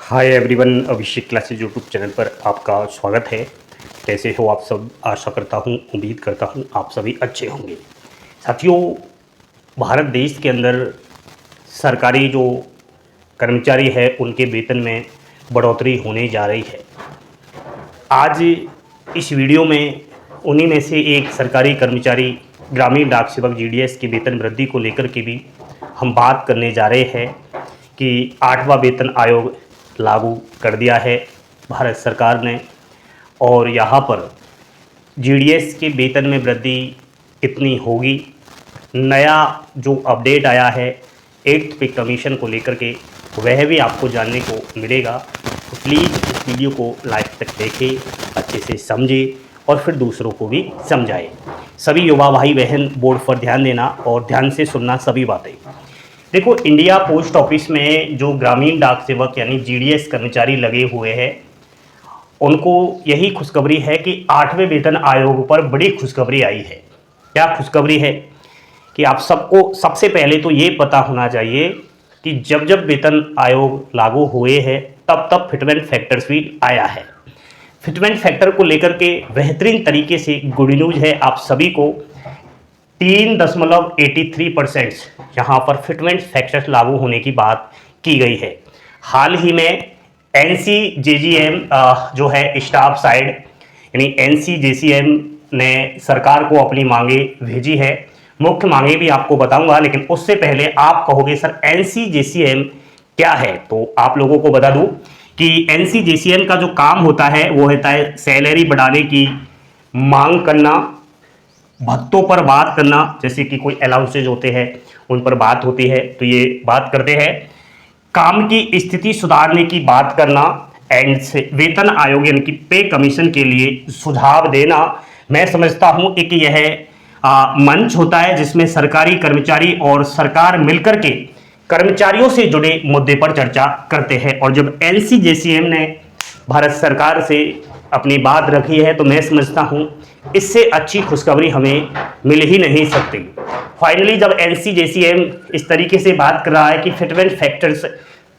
Hi everyone, अभिषेक classes YouTube channel पर आपका स्वागत है। कैसे हो आप सब? आशा करता हूँ, उम्मीद करता हूँ आप सभी अच्छे होंगे। साथियों, भारत देश के अंदर सरकारी जो कर्मचारी है उनके वेतन में बढ़ोतरी होने जा रही है। आज इस वीडियो में उन्हीं में से एक सरकारी कर्मचारी ग्रामीण डाक सेवक जीडीएस की वेतन वृद्धि को लेकर के भी हम बात करने जा रहे हैं कि 8वां वेतन आयोग लागू कर दिया है भारत सरकार ने, और यहाँ पर जीडीएस के वेतन में वृद्धि कितनी होगी। नया जो अपडेट आया है 8th पे कमीशन को लेकर के, वह भी आपको जानने को मिलेगा। तो प्लीज़ इस वीडियो को लास्ट तक देखें, अच्छे से समझें और फिर दूसरों को भी समझाएं। सभी युवा भाई बहन बोर्ड पर ध्यान देना और ध्यान से सुनना सभी बातें। देखो, इंडिया पोस्ट ऑफिस में जो ग्रामीण डाक सेवक यानी जीडीएस कर्मचारी लगे हुए हैं, उनको यही खुशखबरी है कि 8वें वेतन आयोग पर बड़ी खुशखबरी आई है। क्या खुशखबरी है कि आप सबको सबसे पहले तो ये पता होना चाहिए कि जब जब वेतन आयोग लागू हुए हैं तब तब फिटमेंट फैक्टर्स भी आया है। फिटमेंट फैक्टर को लेकर के बेहतरीन तरीके से गुड न्यूज है आप सभी को। 3.83% यहाँ पर फिटमेंट फैक्टर्स लागू होने की बात की गई है। हाल ही में NCJCM जो है स्टाफ साइड यानी NCJCM ने सरकार को अपनी मांगे भेजी है। मुख्य मांगे भी आपको बताऊंगा, लेकिन उससे पहले आप कहोगे सर NCJCM क्या है, तो आप लोगों को बता दूं कि NCJCM का जो काम होता है वो होता है सैलरी बढ़ाने की मांग करना, भत्तों पर बात करना, जैसे कि कोई अलाउंसेज होते हैं उन पर बात होती है तो ये बात करते हैं, काम की स्थिति सुधारने की बात करना, एंड से वेतन आयोग यानी कि पे कमीशन के लिए सुझाव देना। मैं समझता हूं एक यह मंच होता है जिसमें सरकारी कर्मचारी और सरकार मिलकर के कर्मचारियों से जुड़े मुद्दे पर चर्चा करते हैं। और जब NCJCM ने भारत सरकार से अपनी बात रखी है तो मैं समझता हूं इससे अच्छी खुशखबरी हमें मिल ही नहीं सकती। फाइनली जब NCJCM इस तरीके से बात कर रहा है कि फिटमेंट फैक्टर्स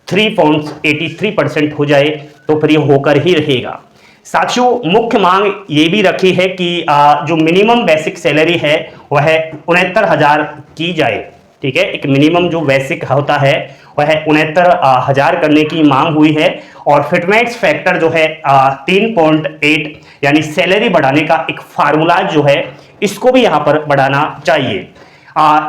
3.83% हो जाए तो फिर ये होकर ही रहेगा। साथियों, मुख्य मांग ये भी रखी है कि जो मिनिमम बेसिक सैलरी है वह 69,000 की जाए। ठीक है, एक मिनिमम जो बेसिक होता है वह 69,000 करने की मांग हुई है। और फिटमेंट्स फैक्टर जो है 3.8 यानी सैलरी बढ़ाने का एक फार्मूला जो है इसको भी यहाँ पर बढ़ाना चाहिए।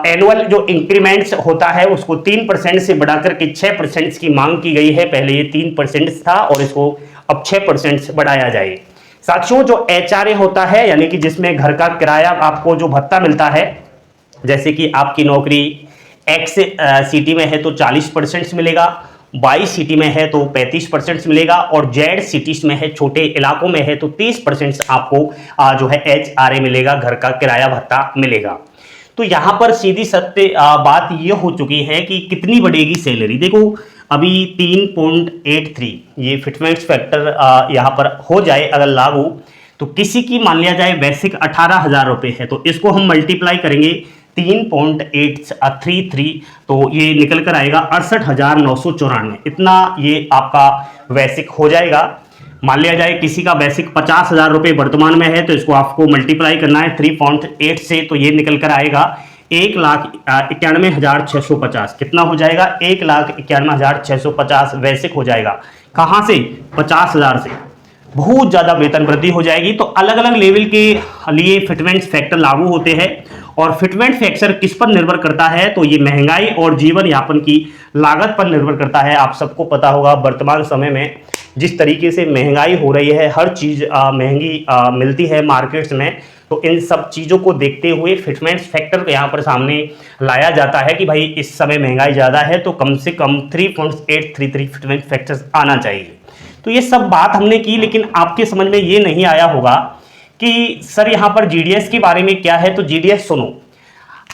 एनुअल जो इंक्रीमेंट्स होता है उसको 3% से बढ़ाकर के 6% की मांग की गई है। पहले ये 3% था और इसको अब 6% बढ़ाया जाए। साथियों, जो HRA होता है यानी कि जिसमें घर का किराया आपको जो भत्ता मिलता है, जैसे कि आपकी नौकरी X सिटी में है तो 40% मिलेगा, Y सिटी में है तो 35% मिलेगा, और Z सिटीज में है, छोटे इलाकों में है तो 30% आपको जो है HRA मिलेगा, घर का किराया भत्ता मिलेगा। तो यहाँ पर सीधी सत्य बात ये हो चुकी है कि कितनी बढ़ेगी सैलरी। देखो, अभी 3.83 ये फिटमेंट्स फैक्टर यहाँ पर हो जाए अगर लागू, तो किसी की मान लिया जाए बेसिक 18,000 रुपये है तो इसको हम मल्टीप्लाई करेंगे 3.833 तो ये निकल कर आएगा 68,994। इतना ये आपका बेसिक हो जाएगा। मान लिया जाए किसी का बेसिक 50,000 रुपये वर्तमान में है तो इसको आपको मल्टीप्लाई करना है 3.8 से, तो ये निकल कर आएगा 1,91,650। कितना हो जाएगा? 1,91,650 बेसिक हो जाएगा। कहाँ से? 50,000 से। बहुत ज़्यादा वेतन वृद्धि हो जाएगी। तो अलग अलग लेवल के लिए फिटमेंट फैक्टर लागू होते हैं। और फिटमेंट फैक्टर किस पर निर्भर करता है? तो ये महंगाई और जीवन यापन की लागत पर निर्भर करता है। आप सबको पता होगा वर्तमान समय में जिस तरीके से महंगाई हो रही है, हर चीज़ महंगी मिलती है मार्केट्स में, तो इन सब चीज़ों को देखते हुए फिटमेंट फैक्टर को यहाँ पर सामने लाया जाता है कि भाई इस समय महंगाई ज़्यादा है तो कम से कम 3.833 फिटमेंट फैक्टर्स आना चाहिए। तो ये सब बात हमने की, लेकिन आपके समझ में ये नहीं आया होगा कि सर यहाँ पर जीडीएस के बारे में क्या है। तो जीडीएस सुनो,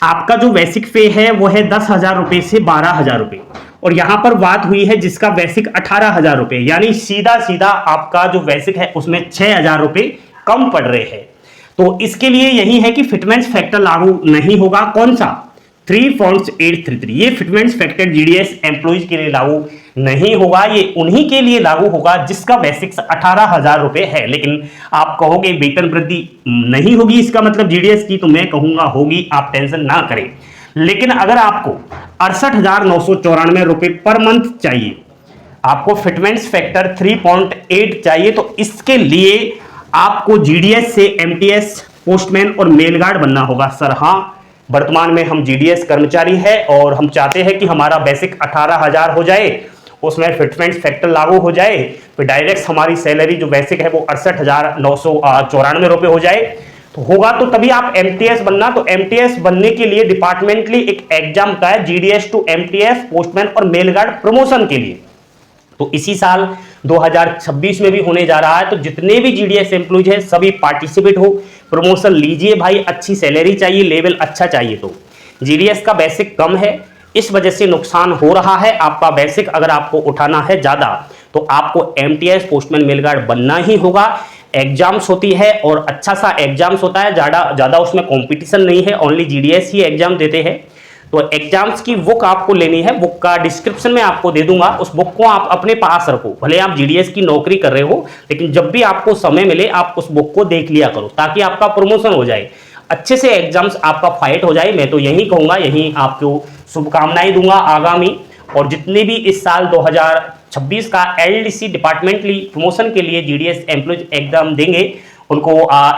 आपका जो बेसिक पे है वो है 10,000 रुपये से 12,000 रुपये, और यहाँ पर बात हुई है जिसका बेसिक 18,000 रुपये, यानी सीधा सीधा आपका जो बेसिक है उसमें 6,000 रुपये कम पड़ रहे हैं। तो इसके लिए यही है कि फिटमेंट्स फैक्टर लागू नहीं होगा। कौन सा? 3.833 ये फिटमेंट्स फैक्टर जीडीएस एम्प्लॉइज के लिए लागू नहीं होगा। ये उन्हीं के लिए लागू होगा जिसका बेसिक 18,000 रुपए है। लेकिन आप कहोगे वेतन वृद्धि नहीं होगी, इसका मतलब जीडीएस की, तो मैं कहूंगा होगी, आप टेंशन ना करें। लेकिन अगर आपको 68,994 रुपए पर मंथ चाहिए, आपको फिटमेंट्स फैक्टर 3.8 चाहिए, तो इसके लिए आपको जीडीएस से एमटीएस, पोस्टमैन और मेलगार्ड बनना होगा। सर हाँ, वर्तमान में हम जीडीएस कर्मचारी है और हम चाहते हैं कि हमारा बेसिक 18,000 हो जाए, उसमें फिटमेंट्स फैक्टर लागू हो जाए, फिर डायरेक्ट हमारी सैलरी जो बेसिक है वो 68,994 रुपए हो जाए, तो होगा तो तभी आप एमटीएस बनना। तो एमटीएस बनने के लिए डिपार्टमेंटली एक एग्जाम होता है, जीडीएस टू एमटीएस, पोस्टमैन और मेलगार्ड प्रमोशन के लिए। तो इसी साल 2026 में भी होने जा रहा है। तो जितने भी जीडीएस एम्प्लॉयज हैं सभी पार्टिसिपेट हो, प्रमोशन लीजिए भाई। अच्छी सैलरी चाहिए, लेवल अच्छा चाहिए। तो जीडीएस का बेसिक कम है, इस वजह से नुकसान हो रहा है आपका बेसिक। अगर आपको उठाना है ज्यादा तो आपको एमटीएस, पोस्टमैन, मेलगार्ड बनना ही होगा। एग्जाम्स होती है और अच्छा सा एग्जाम्स होता है, ज्यादा उसमें कंपटीशन नहीं है, ओनली जीडीएस ही एग्जाम देते हैं। तो एग्जाम्स की बुक आपको लेनी है, बुक का डिस्क्रिप्शन में आपको दे दूंगा, उस बुक को आप अपने पास रखो। भले आप जीडीएस की नौकरी कर रहे हो, लेकिन जब भी आपको समय मिले आप उस बुक को देख लिया करो, ताकि आपका प्रमोशन हो जाए, अच्छे से एग्जाम्स आपका फाइट हो जाए। मैं तो यही कहूंगा, यही आपको शुभकामनाएं दूंगा आगामी। और जितने भी इस साल 2026 का एलडीसी डिपार्टमेंटली प्रमोशन के लिए जीडीएस एम्प्लॉयज एग्जाम देंगे, उनको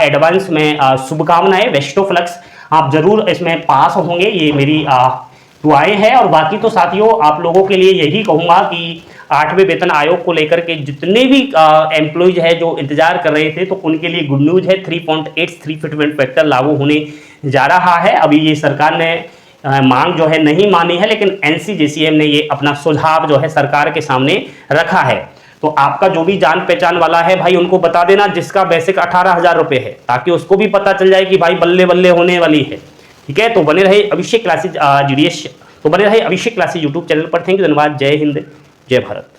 एडवांस में शुभकामनाएं, बेस्ट ऑफ लक्स। आप जरूर इसमें पास होंगे, ये मेरी दुआएं हैं। और बाकी तो साथियों, आप लोगों के लिए यही कहूंगा कि 8वें वेतन आयोग को लेकर के जितने भी एम्प्लॉयज है जो इंतजार कर रहे थे, तो उनके लिए गुड न्यूज है। 3.83 फिटमेंट फैक्टर लागू होने जा रहा है। अभी ये सरकार ने मांग जो है नहीं मानी है, लेकिन एनसीजेसीएम ने ये अपना सुझाव जो है सरकार के सामने रखा है। तो आपका जो भी जान पहचान वाला है भाई, उनको बता देना जिसका बेसिक 18,000 रुपए है, ताकि उसको भी पता चल जाए कि भाई बल्ले बल्ले होने वाली है। ठीक है, तो बने रहे अभिषेक क्लासेज जीडीएस, तो बने रहे अभिषेक क्लासेज यूट्यूब चैनल पर। थैंक यू, धन्यवाद। जय हिंद, जय भारत।